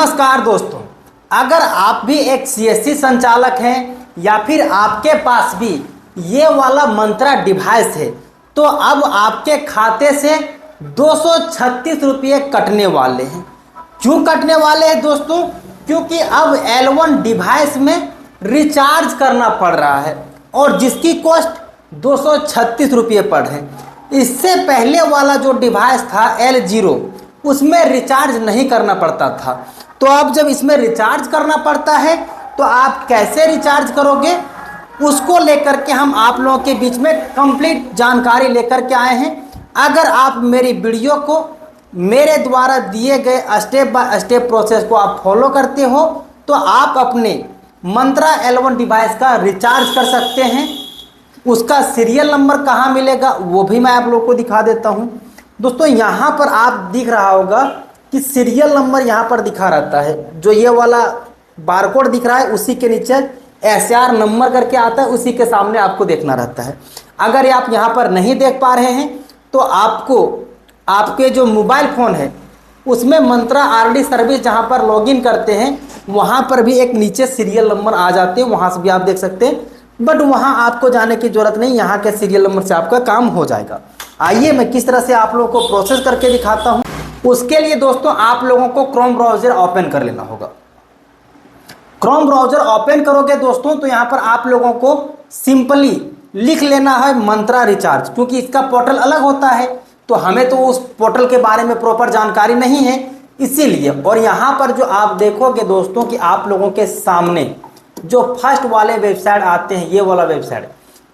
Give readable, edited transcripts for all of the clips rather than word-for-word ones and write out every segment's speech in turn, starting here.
नमस्कार दोस्तों, अगर आप भी एक सीएससी संचालक हैं या फिर आपके पास भी ये वाला मंत्रा डिवाइस है तो अब आपके खाते से 236 रुपये कटने वाले हैं। क्यों कटने वाले हैं दोस्तों? क्योंकि अब L1 डिवाइस में रिचार्ज करना पड़ रहा है और जिसकी कॉस्ट 236 रुपये पड़ है। इससे पहले वाला जो डिवाइस था L0 उसमें रिचार्ज नहीं करना पड़ता था, तो अब जब इसमें रिचार्ज करना पड़ता है तो आप कैसे रिचार्ज करोगे उसको लेकर के हम आप लोगों के बीच में कंप्लीट जानकारी लेकर के आए हैं। अगर आप मेरी वीडियो को मेरे द्वारा दिए गए स्टेप बाय स्टेप प्रोसेस को आप फॉलो करते हो तो आप अपने मंत्रा L1 डिवाइस का रिचार्ज कर सकते हैं। उसका सीरियल नंबर कहाँ मिलेगा वो भी मैं आप लोगों को दिखा देता हूँ। दोस्तों यहाँ पर आप दिख रहा होगा कि सीरियल नंबर यहाँ पर दिखा रहता है, जो ये वाला बारकोड दिख रहा है उसी के नीचे SR नंबर करके आता है, उसी के सामने आपको देखना रहता है। अगर आप यहाँ पर नहीं देख पा रहे हैं तो आपको आपके जो मोबाइल फ़ोन है उसमें मंत्रा RD सर्विस जहाँ पर लॉगिन करते हैं वहाँ पर भी एक नीचे सीरियल नंबर आ जाते हैं, वहाँ से भी आप देख सकते हैं। बट वहाँ आपको जाने की ज़रूरत नहीं, यहाँ के सीरियल नंबर से आपका काम हो जाएगा। आइए मैं किस तरह से आप लोगों को प्रोसेस करके दिखाता हूँ। उसके लिए दोस्तों आप लोगों को क्रोम ब्राउज़र ओपन कर लेना होगा। क्रोम ब्राउज़र ओपन करोगे दोस्तों तो यहाँ पर आप लोगों को सिंपली लिख लेना है मंत्रा रिचार्ज, क्योंकि इसका पोर्टल अलग होता है तो हमें तो उस पोर्टल के बारे में प्रॉपर जानकारी नहीं है इसीलिए। और यहाँ पर जो आप देखोगे दोस्तों कि आप लोगों के सामने जो फर्स्ट वाले वेबसाइट आते हैं, ये वाला वेबसाइट,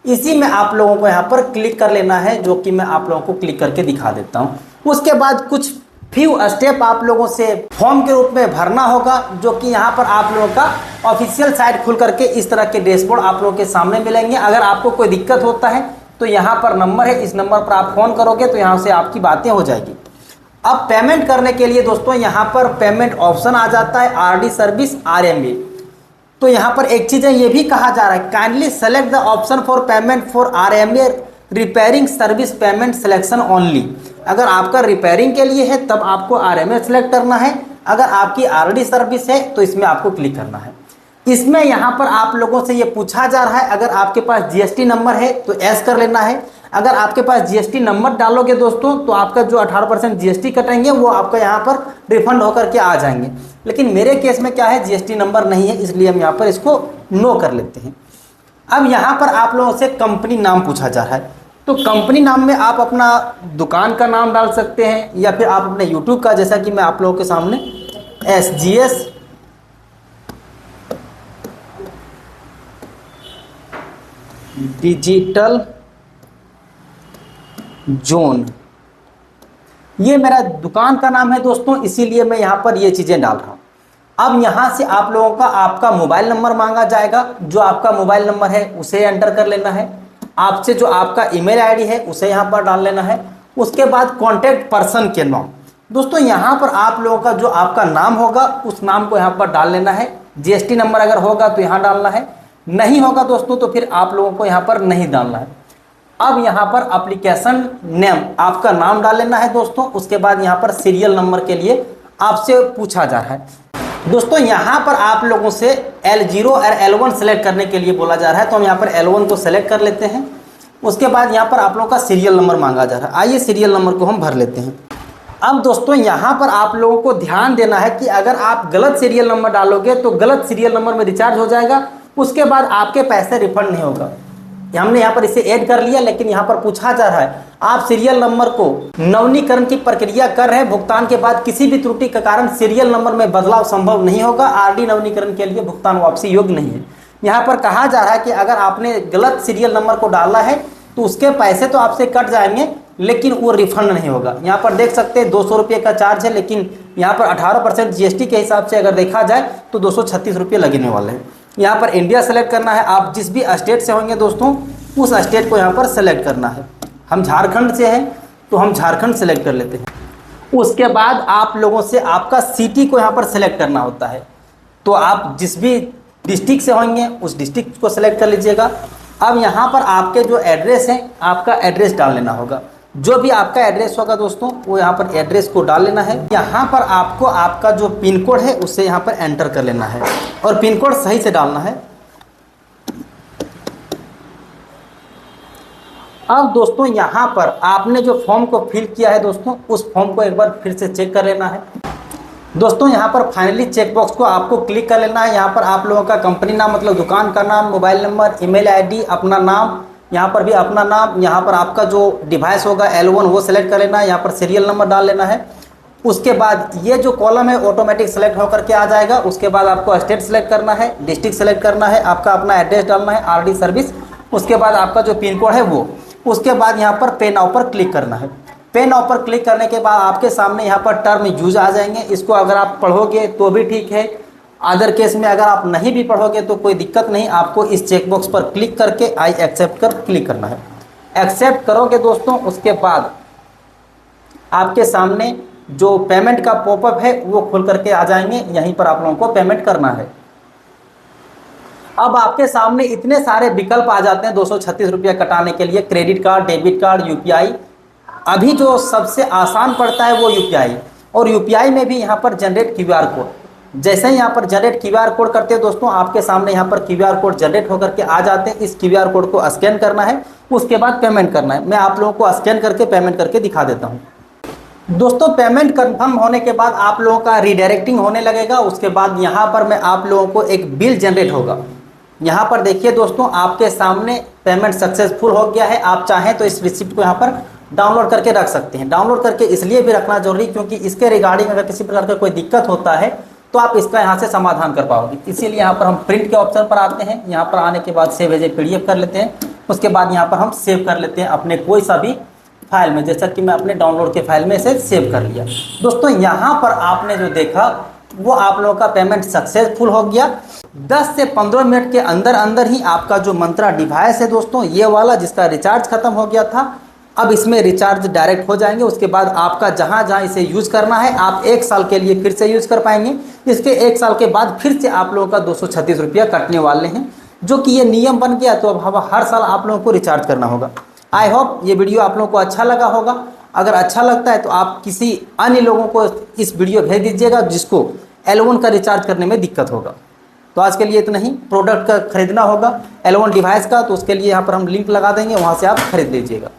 इसी में आप लोगों को यहाँ पर क्लिक कर लेना है, जो कि मैं आप लोगों को क्लिक करके दिखा देता हूँ। उसके बाद कुछ फ्यू स्टेप आप लोगों से फॉर्म के रूप में भरना होगा, जो कि यहाँ पर आप लोगों का ऑफिशियल साइट खुल करके इस तरह के डैशबोर्ड आप लोगों के सामने मिलेंगे। अगर आपको कोई दिक्कत होता है तो यहाँ पर नंबर है, इस नंबर पर आप फ़ोन करोगे तो यहाँ से आपकी बातें हो जाएगी। अब पेमेंट करने के लिए दोस्तों यहाँ पर पेमेंट ऑप्शन आ जाता है RD सर्विस RMA। तो यहाँ पर एक चीज़ है, ये भी कहा जा रहा है kindly select the option for payment for RMA repairing service payment selection only. अगर आपका रिपेयरिंग के लिए है तब आपको RMA सेलेक्ट करना है, अगर आपकी RD सर्विस है तो इसमें आपको क्लिक करना है। इसमें यहाँ पर आप लोगों से ये पूछा जा रहा है, अगर आपके पास GST नंबर है तो एस कर लेना है। अगर आपके पास GST नंबर डालोगे दोस्तों तो आपका जो 18% GST कटेंगे वो आपका यहाँ पर रिफंड होकर के आ जाएंगे। लेकिन मेरे केस में क्या है, GST नंबर नहीं है, इसलिए हम यहाँ पर इसको नो कर लेते हैं। अब यहाँ पर आप लोगों से कंपनी नाम पूछा जा रहा है, तो कंपनी नाम में आप अपना दुकान का नाम डाल सकते हैं या फिर आप अपने यूट्यूब का, जैसा कि मैं आप लोगों के सामने SGS डिजिटल जोन, ये मेरा दुकान का नाम है दोस्तों, इसीलिए मैं यहाँ पर ये चीज़ें डाल रहा हूँ। अब यहाँ से आप लोगों का आपका मोबाइल नंबर मांगा जाएगा, जो आपका मोबाइल नंबर है उसे एंटर कर लेना है। आपसे जो आपका ईमेल आईडी है उसे यहाँ पर डाल लेना है। उसके बाद कॉन्टैक्ट पर्सन के नाम, दोस्तों यहाँ पर आप लोगों का जो आपका नाम होगा उस नाम को यहाँ पर डाल लेना है। GST नंबर अगर होगा तो यहाँ डालना है, नहीं होगा दोस्तों तो फिर आप लोगों को यहाँ पर नहीं डालना है। अब यहाँ पर एप्लीकेशन नेम आपका नाम डाल लेना है दोस्तों। उसके बाद यहाँ पर सीरियल नंबर के लिए आपसे पूछा जा रहा है दोस्तों। यहाँ पर आप लोगों से L0 और L1 सेलेक्ट करने के लिए बोला जा रहा है, तो हम यहाँ पर L1 को सेलेक्ट कर लेते हैं। उसके बाद यहाँ पर आप लोगों का सीरियल नंबर मांगा जा रहा है, आइए सीरियल नंबर को हम भर लेते हैं। अब दोस्तों यहाँ पर आप लोगों को ध्यान देना है कि अगर आप गलत सीरियल नंबर डालोगे तो गलत सीरियल नंबर में रिचार्ज हो जाएगा, उसके बाद आपके पैसे रिफंड नहीं होगा। हमने यहाँ पर इसे ऐड कर लिया, लेकिन यहाँ पर पूछा जा रहा है आप सीरियल नंबर को नवीनीकरण की प्रक्रिया कर रहे हैं, भुगतान के बाद किसी भी त्रुटि के कारण सीरियल नंबर में बदलाव संभव नहीं होगा, RD नवीनीकरण के लिए भुगतान वापसी योग्य नहीं है। यहाँ पर कहा जा रहा है कि अगर आपने गलत सीरियल नंबर को डाला है तो उसके पैसे तो आपसे कट जाएंगे लेकिन वो रिफंड नहीं होगा। यहाँ पर देख सकते हैं 200 रुपये का चार्ज है, लेकिन यहाँ पर 18% GST के हिसाब से अगर देखा जाए तो 236 रुपये लगने वाले हैं। यहाँ पर इंडिया सेलेक्ट करना है, आप जिस भी स्टेट से होंगे दोस्तों उस स्टेट को यहाँ पर सेलेक्ट करना है। हम झारखंड से हैं तो हम झारखंड सेलेक्ट कर लेते हैं। उसके बाद आप लोगों से आपका सिटी को यहाँ पर सेलेक्ट करना होता है, तो आप जिस भी डिस्ट्रिक्ट से होंगे उस डिस्ट्रिक्ट को सेलेक्ट कर लीजिएगा। अब यहाँ पर आपके जो एड्रेस हैं आपका एड्रेस डाल लेना होगा। जो भी आपका एड्रेस होगा दोस्तों, वो यहाँ पर एड्रेस को डाल लेना है। यहाँ पर आपको आपका जो पिन कोड है उसे यहाँ पर एंटर कर लेना है और पिन कोड सही से डालना है। अब दोस्तों यहाँ पर आपने जो फॉर्म को फिल किया है दोस्तों, उस फॉर्म को एक बार फिर से चेक कर लेना है। दोस्तों यहाँ पर फाइनली चेकबॉक्स को आपको क्लिक कर लेना है। यहाँ पर आप लोगों का कंपनी नाम मतलब दुकान का नाम, मोबाइल नंबर, ईमेल आईडी, अपना नाम, यहाँ पर भी अपना नाम, यहाँ पर आपका जो डिवाइस होगा L1 वो सेलेक्ट कर लेना है। यहाँ पर सीरियल नंबर डाल लेना है। उसके बाद ये जो कॉलम है ऑटोमेटिक सेलेक्ट होकर के आ जाएगा। उसके बाद आपको स्टेट सेलेक्ट करना है, डिस्ट्रिक्ट सेलेक्ट करना है, आपका अपना एड्रेस डालना है, RD सर्विस, उसके बाद आपका जो पिन कोड है वो, उसके बाद यहाँ पर पे नाउ पर क्लिक करना है। पे नाउ पर क्लिक करने के बाद आपके सामने यहाँ पर टर्म यूज आ जाएंगे। इसको अगर आप पढ़ोगे तो भी ठीक है, अदर केस में अगर आप नहीं भी पढ़ोगे तो कोई दिक्कत नहीं। आपको इस चेकबॉक्स पर क्लिक करके आई एक्सेप्ट कर क्लिक करना है। एक्सेप्ट करोगे दोस्तों, उसके बाद आपके सामने जो पेमेंट का पॉपअप है वो खुल करके आ जाएंगे। यहीं पर आप लोगों को पेमेंट करना है। अब आपके सामने इतने सारे विकल्प आ जाते हैं 236 रुपया कटाने के लिए, credit card, debit card, UPI। अभी जो सबसे आसान पड़ता है वो UPI, और UPI में भी यहाँ पर जनरेट QR कोड। जैसे ही यहाँ पर जनरेट QR कोड करते हैं दोस्तों, आपके सामने यहाँ पर QR कोड जनरेट होकर के आ जाते हैं। इस QR कोड को स्कैन करना है, उसके बाद पेमेंट करना है। मैं आप लोगों को स्कैन करके पेमेंट करके दिखा देता हूँ। दोस्तों पेमेंट कंफर्म होने के बाद आप लोगों का रिडायरेक्टिंग होने लगेगा। उसके बाद यहाँ पर मैं आप लोगों को एक बिल जनरेट होगा। यहाँ पर देखिए दोस्तों, आपके सामने पेमेंट सक्सेसफुल हो गया है। आप चाहें तो इस रिसिप्ट को यहाँ पर डाउनलोड करके रख सकते हैं। डाउनलोड करके इसलिए भी रखना जरूरी क्योंकि इसके रिगार्डिंग अगर किसी प्रकार का कोई दिक्कत होता है तो आप इसका यहाँ से समाधान कर पाओगे। इसीलिए यहाँ पर हम प्रिंट के ऑप्शन पर आते हैं। यहाँ पर आने के बाद सेव एज ए PDF कर लेते हैं। उसके बाद यहाँ पर हम सेव कर लेते हैं अपने कोई सा भी फाइल में, जैसा कि मैं अपने डाउनलोड के फाइल में इसे सेव कर लिया। दोस्तों यहाँ पर आपने जो देखा वो आप लोगों का पेमेंट सक्सेसफुल हो गया। 10 से 15 मिनट के अंदर अंदर ही आपका जो मंत्रा डिवाइस है दोस्तों, ये वाला जिसका रिचार्ज खत्म हो गया था, अब इसमें रिचार्ज डायरेक्ट हो जाएंगे। उसके बाद आपका जहाँ जहाँ इसे यूज़ करना है आप 1 साल के लिए फिर से यूज़ कर पाएंगे। इसके 1 साल के बाद फिर से आप लोगों का 236 रुपया कटने वाले हैं, जो कि ये नियम बन गया। तो अब हर साल आप लोगों को रिचार्ज करना होगा। आई होप ये वीडियो आप लोगों को अच्छा लगा होगा। अगर अच्छा लगता है तो आप किसी अन्य लोगों को इस वीडियो भेज दीजिएगा जिसको L1 का रिचार्ज करने में दिक्कत होगा। तो आज के लिए इतना ही। प्रोडक्ट का खरीदना होगा L1 डिवाइस का, तो उसके लिए यहाँ पर हम लिंक लगा देंगे, वहाँ से आप खरीद लीजिएगा।